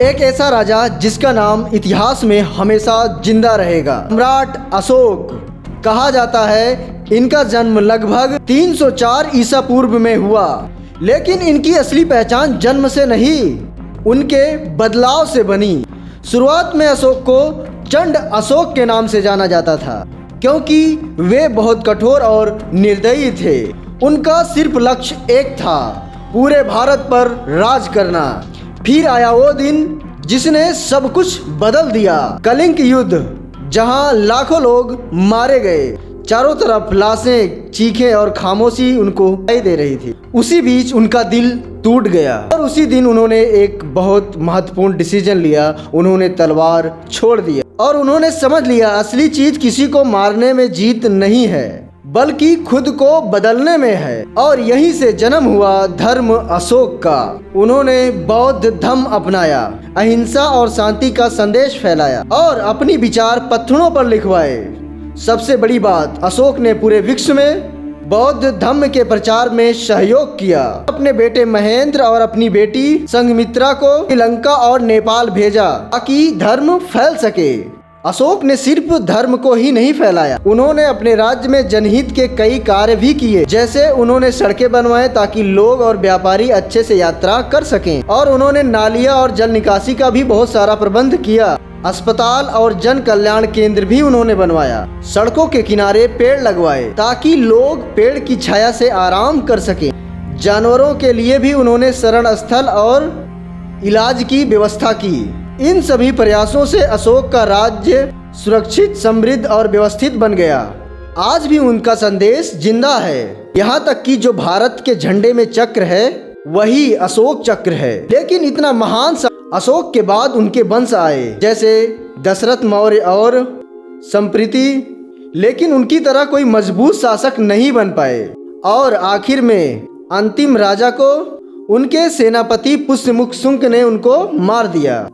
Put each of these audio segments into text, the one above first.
एक ऐसा राजा जिसका नाम इतिहास में हमेशा जिंदा रहेगा, सम्राट अशोक। कहा जाता है इनका जन्म लगभग 304 ईसा पूर्व में हुआ, लेकिन इनकी असली पहचान जन्म से नहीं, उनके बदलाव से बनी। शुरुआत में अशोक को चंड अशोक के नाम से जाना जाता था, क्योंकि वे बहुत कठोर और निर्दयी थे। उनका सिर्फ लक्ष्य एक था, पूरे भारत पर राज करना। फिर आया वो दिन जिसने सब कुछ बदल दिया, कलिंग युद्ध, जहां लाखों लोग मारे गए। चारों तरफ लाशें, चीखें और खामोशी उनको दिखाई दे रही थी। उसी बीच उनका दिल टूट गया और उसी दिन उन्होंने एक बहुत महत्वपूर्ण डिसीजन लिया। उन्होंने तलवार छोड़ दिया और उन्होंने समझ लिया असली चीज किसी को मारने में जीत नहीं है, बल्कि खुद को बदलने में है। और यहीं से जन्म हुआ धर्म अशोक का। उन्होंने बौद्ध धर्म अपनाया, अहिंसा और शांति का संदेश फैलाया और अपनी विचार पत्थरों पर लिखवाए। सबसे बड़ी बात, अशोक ने पूरे विश्व में बौद्ध धर्म के प्रचार में सहयोग किया। अपने बेटे महेंद्र और अपनी बेटी संघमित्रा को श्रीलंका और नेपाल भेजा ताकि धर्म फैल सके। अशोक ने सिर्फ धर्म को ही नहीं फैलाया, उन्होंने अपने राज्य में जनहित के कई कार्य भी किए। जैसे उन्होंने सड़कें बनवाए ताकि लोग और व्यापारी अच्छे से यात्रा कर सकें, और उन्होंने नालियां और जल निकासी का भी बहुत सारा प्रबंध किया। अस्पताल और जन कल्याण केंद्र भी उन्होंने बनवाया। सड़कों के किनारे पेड़ लगवाए ताकि लोग पेड़ की छाया से आराम कर सकें। जानवरों के लिए भी उन्होंने शरण स्थल और इलाज की व्यवस्था की। इन सभी प्रयासों से अशोक का राज्य सुरक्षित, समृद्ध और व्यवस्थित बन गया। आज भी उनका संदेश जिंदा है, यहाँ तक कि जो भारत के झंडे में चक्र है वही अशोक चक्र है। लेकिन इतना महान अशोक के बाद उनके वंश आए, जैसे दशरथ मौर्य और संप्रीति, लेकिन उनकी तरह कोई मजबूत शासक नहीं बन पाए। और आखिर में अंतिम राजा को उनके सेनापति पुष्यमुख शुंग ने उनको मार दिया।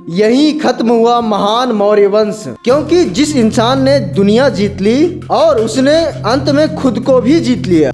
यही खत्म हुआ महान मौर्य वंश, क्योंकि जिस इंसान ने दुनिया जीत ली और उसने अंत में खुद को भी जीत लिया।